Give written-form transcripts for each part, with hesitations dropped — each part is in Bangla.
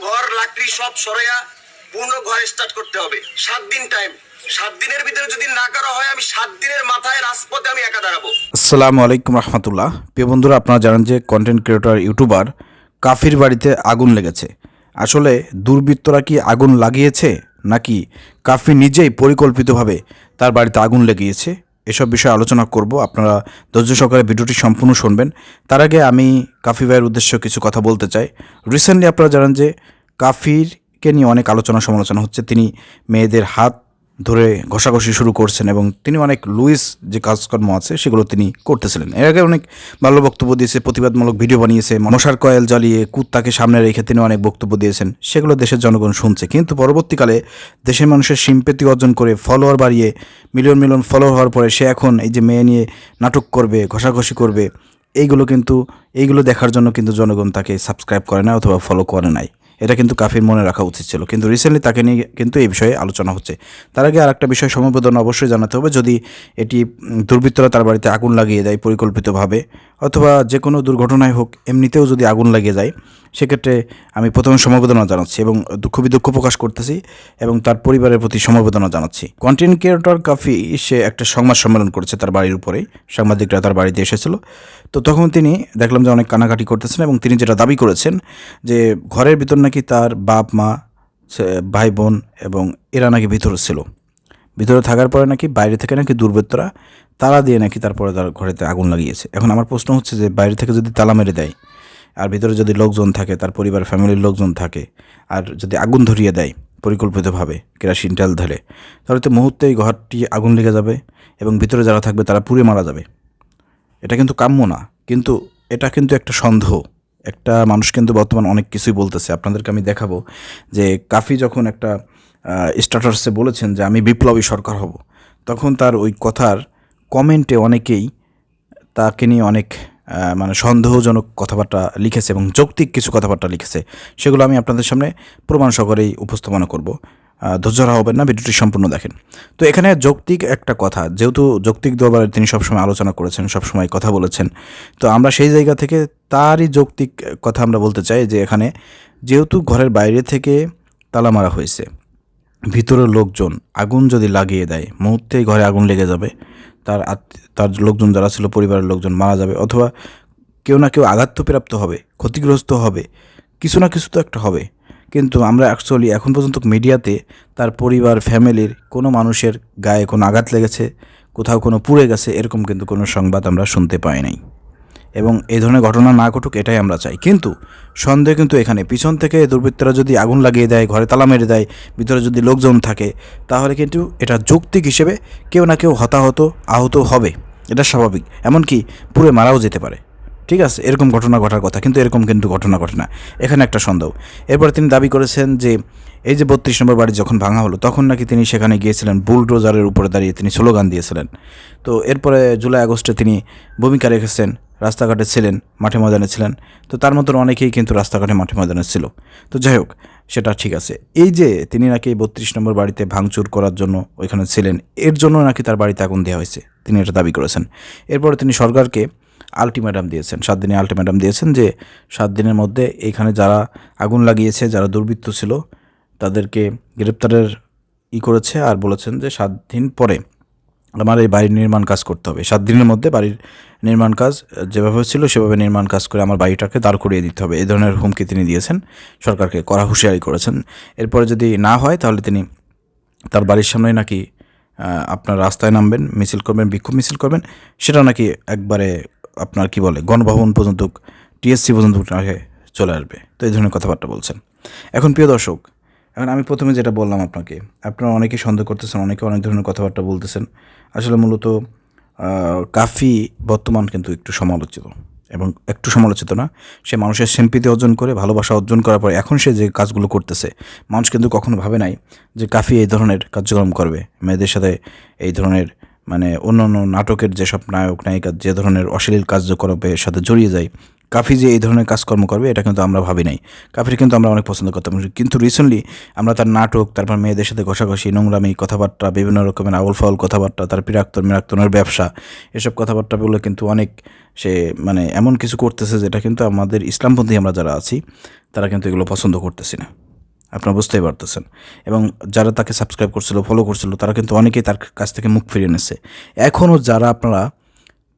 ঘর লাকড়ি সব সরাইয়া পূর্ণ ঘর স্টার্ট করতে হবে। 7 দিন টাইম। 7 দিনের ভিতরে যদি না করা হয়, আমি 7 দিনের মাথায় রাজপথে আমি একা দাঁড়াবো। আসসালামু আলাইকুম রহমতুল্লাহ। প্রিয় বন্ধুরা, আপনারা জানেন যে কন্টেন্ট ক্রিয়েটর ইউটিউবার কাফির বাড়িতে আগুন লেগেছে। আসলে দুর্বৃত্তরা কি আগুন লাগিয়েছে নাকি কাফি নিজেই পরিকল্পিতভাবে তার বাড়িতে আগুন লাগিয়েছে, এসব বিষয়ে আলোচনা করব। আপনারা ধৈর্য সহকারে ভিডিওটি সম্পূর্ণ শুনবেন। তার আগে আমি কাফি ভাইয়ের উদ্দেশ্যে কিছু কথা বলতে চাই। রিসেন্টলি আপনারা জানেন যে কাফিরকে নিয়ে অনেক আলোচনা সমালোচনা হচ্ছে। তিনি মেয়েদের হাত ধরে ঘষাঘষি শুরু করছেন এবং তিনি অনেক লুইস যে কাজকর্ম আছে সেগুলো তিনি করতেছিলেন। এর আগে অনেক ভালো বক্তব্য দিয়েছে, প্রতিবাদমূলক ভিডিও বানিয়েছে, মশার কয়েল জ্বালিয়ে কুত্তাকে সামনে রেখে তিনি অনেক বক্তব্য দিয়েছেন। সেগুলো দেশের জনগণ শুনছে, কিন্তু পরবর্তীকালে দেশের মানুষের সিম্পেথি অর্জন করে ফলোয়ার বাড়িয়ে মিলিয়ন মিলিয়ন ফলোয়ার হওয়ার পরে সে এখন এই যে মেয়ে নিয়ে নাটক করবে, ঘষাঘষি করবে, এইগুলো দেখার জন্য কিন্তু জনগণ তাকে সাবস্ক্রাইব করে না অথবা ফলো করে নাই। এটা কিন্তু কাফির মনে রাখা উচিত ছিল, কিন্তু রিসেন্টলি তাকে নিয়ে কিন্তু এই বিষয়ে আলোচনা হচ্ছে। তার আগে আর একটা বিষয় সমবেদনা অবশ্যই জানাতে হবে। যদি এটি দুর্বৃত্তরা তার বাড়িতে আগুন লাগিয়ে দেয় পরিকল্পিতভাবে, অথবা যে কোনো দুর্ঘটনায় হোক এমনিতেও যদি আগুন লাগিয়ে যায়, সেক্ষেত্রে আমি প্রথমে সমবেদনা জানাচ্ছি এবং খুবই দুঃখ প্রকাশ করতেছি এবং তার পরিবারের প্রতি সমবেদনা জানাচ্ছি। কন্টেন্ট ক্রিয়েটর কাফি সে একটা সংবাদ সম্মেলন করেছে তার বাড়ির উপরেই, সাংবাদিকরা তার বাড়িতে এসেছিল। তো তখন তিনি দেখলাম যে অনেক কানাকাটি করতেছেন এবং তিনি যেটা দাবি করেছেন যে ঘরের ভিতর নাকি তার বাপ মা, ভাই বোন এবং এরা নাকি ভিতরে ছিল। ভিতরে থাকার পরে নাকি বাইরে থেকে নাকি দুর্বৃত্তরা তালা দিয়ে নাকি তারপরে তার ঘরেতে আগুন লাগিয়েছে। এখন আমার প্রশ্ন হচ্ছে যে বাইরে থেকে যদি তালা মেরে দেয় আর ভিতরে যদি লোকজন থাকে, তার পরিবার ফ্যামিলির লোকজন থাকে, আর যদি আগুন ধরিয়ে দেয় পরিকল্পিতভাবে কেরাসিন তেল ঢেলে, তাহলে তো মুহূর্তেই ঘরটি আগুন লেগে যাবে এবং ভিতরে যারা থাকবে তারা পুড়ে মারা যাবে। এটা কিন্তু কাম্য না, কিন্তু এটা কিন্তু একটা সন্দেহ। একটা মানুষ কিন্তু বর্তমান অনেক কিছুই বলতেছে। আপনাদেরকে আমি দেখাবো যে কাফি যখন একটা স্ট্যাটাসে বলেছেন যে আমি বিপ্লবী সরকার হব, তখন তার ওই কথার কমেন্টে অনেকেই তাকে নিয়ে অনেক মানে সন্দেহজনক কথাবার্তা লিখেছে এবং যৌক্তিক কিছু কথাবার্তা লিখেছে। সেগুলো আমি আপনাদের সামনে প্রমাণ সহকারেই উপস্থাপনা করব। ধৈর্য হবেন না, ভিডিওটি সম্পূর্ণ দেখেন। তো এখানে যৌক্তিক একটা কথা, যেহেতু যৌক্তিক দরবারে তিনি সবসময় আলোচনা করেছেন, সবসময় কথা বলেছেন, তো আমরা সেই জায়গা থেকে তারই যৌক্তিক কথা আমরা বলতে চাই যে এখানে যেহেতু ঘরের বাইরে থেকে তালা মারা হয়েছে, ভিতরের লোকজন আগুন যদি লাগিয়ে দেয় মুহূর্তেই ঘরে আগুন লেগে যাবে, তার লোকজন যারা ছিল পরিবারের লোকজন মারা যাবে, অথবা কেউ না কেউ আঘাতপ্রাপ্ত হবে, ক্ষতিগ্রস্ত হবে, কিছু না কিছু তো একটা হবে। কিন্তু আমরা অ্যাকচুয়ালি এখন পর্যন্ত মিডিয়াতে তার পরিবার ফ্যামিলির কোনো মানুষের গায়ে কোনো আঘাত লেগেছে, কোথাও কোনো পুড়ে গেছে, এরকম কিন্তু কোনো সংবাদ আমরা শুনতে পাই নাই। এবং এই ধরনের ঘটনা না ঘটুক এটাই আমরা চাই। কিন্তু সন্দেহ কিন্তু এখানে, পিছন থেকে দুর্বৃত্তরা যদি আগুন লাগিয়ে দেয়, ঘরে তালা মেরে দেয়, ভিতরে যদি লোকজন থাকে, তাহলে কিন্তু এটা যৌক্তিক হিসেবে কেউ না কেউ আহত হবে, এটা স্বাভাবিক। এমনকি পুরো মারাও যেতে পারে, ঠিক আছে, এরকম ঘটনা ঘটার কথা, কিন্তু এরকম কিন্তু ঘটনা ঘটে না। এখানে একটা সন্দেহ। এরপর তিনি দাবি করেছেন যে এই যে 32 নম্বর বাড়ি যখন ভাঙা হলো, তখন নাকি তিনি সেখানে গিয়েছিলেন, বুলডোজারের উপরে দাঁড়িয়ে তিনি স্লোগান দিয়েছিলেন। তো এরপরে জুলাই আগস্টে তিনি ভূমিকা রেখেছেন, রাস্তাঘাটে ছিলেন, মাঠে ময়দানে ছিলেন। তো তার মতন অনেকেই কিন্তু রাস্তাঘাটে মাঠে ময়দানে ছিল। তো যাই হোক, সেটা ঠিক আছে। এই যে তিনি নাকি 32 নম্বর বাড়িতে ভাঙচুর করার জন্য ওইখানে ছিলেন, এর জন্য নাকি তার বাড়িতে আগুন দেওয়া হয়েছে, তিনি এটা দাবি করেছেন। এরপরে তিনি সরকারকে আলটিমেটাম দিয়েছেন, 7 দিনের আলটিমেটাম দিয়েছেন যে 7 দিনের মধ্যে এইখানে যারা আগুন লাগিয়েছে, যারা দুর্বৃত্ত ছিল, তাদেরকে গ্রেপ্তারের করেছে। আর বলেছেন যে 7 দিন পরে আমার এই বাড়ির নির্মাণ কাজ করতে হবে। 7 দিনের মধ্যে বাড়ির নির্মাণ কাজ যেভাবে ছিল সেভাবে নির্মাণ কাজ করে আমার বাড়িটাকে দাঁড় করিয়ে দিতে হবে, এই ধরনের হুমকি তিনি দিয়েছেন, সরকারকে কড়া হুঁশিয়ারি করেছেন। এরপরে যদি না হয় তাহলে তিনি তার বাড়ির সামনে নাকি আপনার রাস্তায় নামবেন, মিছিল করবেন, বিক্ষোভ মিছিল করবেন, সেটা নাকি একবারে আপনার কি বলে গণভবন পর্যন্ত, টিএসসি পর্যন্ত চলে আসবে। তো এই ধরনের কথাবার্তা বলছেন। এখন প্রিয় দর্শক, এখন আমি প্রথমে যেটা বললাম আপনাকে, আপনারা অনেকেই সন্দেহ করতেছেন, অনেকে অনেক ধরনের কথাবার্তা বলতেছেন। আসলে মূলত কাফি বর্তমান কিন্তু একটু সমালোচিত, এবং একটু সমালোচিত না, সে মানুষের সিম্পিতি অর্জন করে, ভালোবাসা অর্জন করার পরে এখন সে যে কাজগুলো করতেছে, মানুষ কিন্তু কখনো ভাবে নাই যে কাফি এই ধরনের কার্যক্রম করবে, মেয়েদের সাথে এই ধরনের মানে অন্যান্য নাটকের যেসব নায়ক নায়িকা যে ধরনের অশ্লীল কার্যকলাপের সাথে জড়িয়ে যায়, কাফি যে এই ধরনের কাজকর্ম করবে এটা কিন্তু আমরা ভাবি নাই। কাফির কিন্তু আমরা অনেক পছন্দ করতাম, কিন্তু রিসেন্টলি আমরা তার নাটক, তারপর মেয়েদের সাথে ঘষাঘষি, নোংরামি কথাবার্তা, বিভিন্ন রকমের আউল ফাউল কথাবার্তা, তার মিরাক্তনের ব্যবসা, এসব কথাবার্তা বলে কিন্তু অনেক সে মানে এমন কিছু করতেছে যেটা কিন্তু আমাদের ইসলামপন্থী আমরা যারা আছি তারা কিন্তু এগুলো পছন্দ করতেছি না। আপনারা বুঝতেই পারতেছেন। এবং যারা তাকে সাবস্ক্রাইব করছিল, ফলো করছিল, তারা কিন্তু অনেকেই তার কাছ থেকে মুখ ফিরিয়ে নিচ্ছে। এখনও যারা আপনারা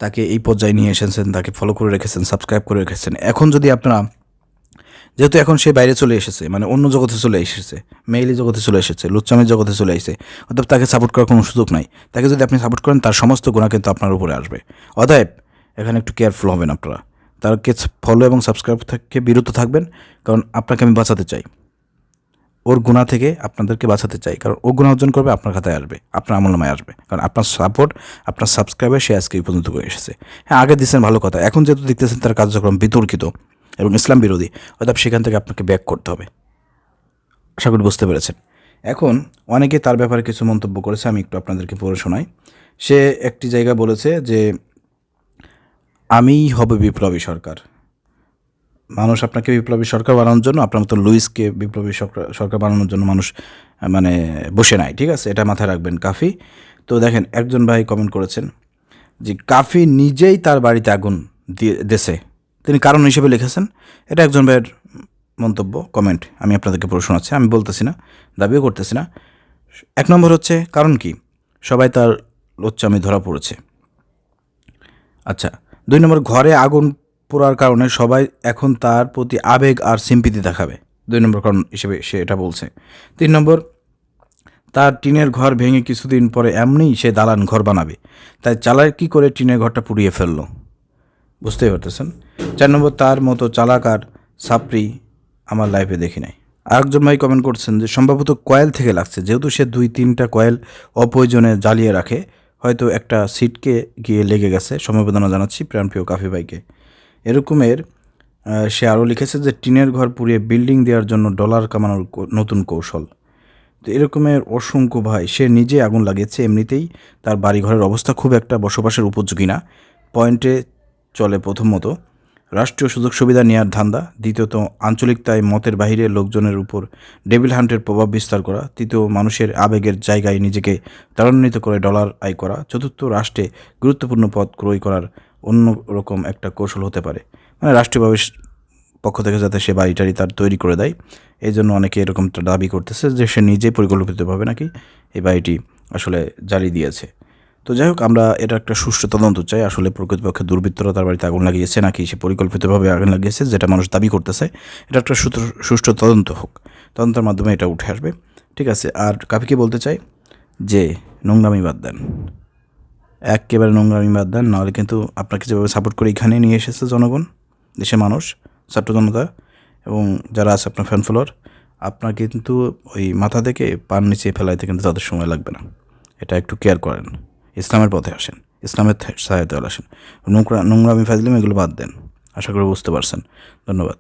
তাকে এই পর্যায়ে নিয়ে এসেছেন, তাকে ফলো করে রেখেছেন, সাবস্ক্রাইব করে রেখেছেন, এখন যদি আপনারা, যেহেতু এখন সে বাইরে চলে এসেছে, মানে অন্য জগতে চলে এসেছে, মেইলি জগতে চলে এসেছে, লুচ্চামের জগতে চলে এসেছে, অতএব তাকে সাপোর্ট করার কোনো সুযোগ নাই। তাকে যদি আপনি সাপোর্ট করেন তার সমস্ত গুণা কিন্তু আপনার উপরে আসবে। অতএব এখানে একটু কেয়ারফুল হবেন আপনারা। তাকে ফলো এবং সাবস্ক্রাইব থেকে বিরত থাকবেন, কারণ আপনাকে আমি বাঁচাতে চাই, ওর গুণা থেকে আপনাদেরকে বাঁচাতে চাই। কারণ ও গুণা অর্জন করবে, আপনার খাতায় আসবে, আপনার আমলনামায় আসবে, কারণ আপনার সাপোর্ট, আপনার সাবস্ক্রাইবার সে আজকে এই পর্যন্ত করে এসেছে। হ্যাঁ, আগে দিচ্ছেন ভালো কথা, এখন যেহেতু দেখতেছেন তার কার্যক্রম বিতর্কিত এবং ইসলাম বিরোধী, অর্থাৎ সেখান থেকে আপনাকে ব্যাক করতে হবে। আশা করি বুঝতে পেরেছেন। এখন অনেকে তার ব্যাপারে কিছু মন্তব্য করেছে, আমি একটু আপনাদেরকে পড়ে শোনাই। সে একটি জায়গায় বলেছে যে আমিই হবে বিপ্লবী সরকার। মানুষ আপনাকে বিপ্লবী সরকার বানানোর জন্য, আপনার মতো লুইসকে বিপ্লবী সরকার বানানোর জন্য মানুষ মানে বসে নাই, ঠিক আছে? এটা মাথায় রাখবেন কাফি। তো দেখেন, একজন ভাই কমেন্ট করেছেন যে কাফি নিজেই তার বাড়িতে আগুন দেশে, তিনি কারণ হিসেবে লিখেছেন। এটা একজন ভাইয়ের মন্তব্য, কমেন্ট, আমি আপনাদেরকে পড়ে শোনাচ্ছি। আমি বলতেছি না, দাবিও করতেছি না। 1 নম্বর হচ্ছে কারণ কি, সবাই তার লোচ্চামি ধরা পড়েছে। আচ্ছা, 2 নম্বর, ঘরে আগুন পোড়ার কারণে সবাই এখন তার প্রতি আবেগ আর সিম্পিতি দেখাবে, 2 নম্বর কারণ হিসেবে সে এটা বলছে। 3 নম্বর, তার টিনের ঘর ভেঙে কিছুদিন পরে এমনিই সে দালান ঘর বানাবে, তাই চালাকি করে টিনের ঘরটা পুড়িয়ে ফেললো। বুঝতেই পারতেছেন। 4 নম্বর, তার মতো চালাক আর সাপড়ি আমার লাইফে দেখি নাই। আরেকজন ভাই কমেন্ট করছেন যে সম্ভবত কয়েল থেকে লাগছে, যেহেতু সে 2-3টা কয়েল অপ্রয়োজনে জ্বালিয়ে রাখে, হয়তো একটা সিটকে গিয়ে লেগে গেছে। সমবেদনা জানাচ্ছি প্রাণপ্রিয় কাফি ভাইকে। এরকমের সে আরও লিখেছে যে টিনের ঘর পুড়িয়ে বিল্ডিং দেওয়ার জন্য ডলার কামানোর নতুন কৌশল। তো এরকমের অসংখ্য ভাই, সে নিজে আগুন লাগিয়েছে, এমনিতেই তার বাড়িঘরের অবস্থা খুব একটা বসবাসের উপযোগী না। পয়েন্টে চলে প্রথমত রাষ্ট্রীয় সুযোগ সুবিধা নেওয়ার ধান্দা, দ্বিতীয়ত আঞ্চলিকতায় মতের বাহিরে লোকজনের উপর ডেভিল হান্টের প্রভাব বিস্তার করা, তৃতীয় মানুষের আবেগের জায়গায় নিজেকে ত্বরান্বিত করে ডলার আয় করা, চতুর্থ রাষ্ট্রে গুরুত্বপূর্ণ পদ ক্রয় করার অন্য রকম একটা কৌশল হতে পারে, মানে রাষ্ট্রীয়ভাবে পক্ষ থেকে যাতে সে বাড়িটারি তার তৈরি করে দেয়। এই জন্য অনেকে এরকমটা দাবি করতেছে যে সে নিজেই পরিকল্পিতভাবে নাকি এই বাড়িটি আসলে জ্বালিয়ে দিয়েছে। তো যাই হোক, আমরা এটা একটা সুষ্ঠু তদন্ত চাই, আসলে প্রকৃতপক্ষে দুর্বৃত্তরা তার বাড়িতে আগুন লাগিয়েছে নাকি সে পরিকল্পিতভাবে আগুন লাগিয়েছে, যেটা মানুষ দাবি করতেছে। এটা একটা সুষ্ঠু তদন্ত হোক, তদন্তের মাধ্যমে এটা উঠে আসবে, ঠিক আছে? আর কাফিকে বলতে চাই যে নোংরামি বাদ দেন, একেবারে নোংরামি বাদ দেন, নাহলে কিন্তু আপনাকে যেভাবে সাপোর্ট করে এখানে নিয়ে এসেছে জনগণ, দেশের মানুষ, ছাত্র জনতা এবং যারা আছে আপনার ফ্যান ফলোয়ার, আপনার কিন্তু ওই মাথা থেকে পান নিচে ফেলাইতে কিন্তু তাদের সময় লাগবে না। এটা একটু কেয়ার করেন, ইসলামের পথে আসেন, ইসলামের সহায়তায় আসেন, নোংরামি ফাজলিম এগুলো বাদ দেন। আশা করি বুঝতে পারছেন। ধন্যবাদ।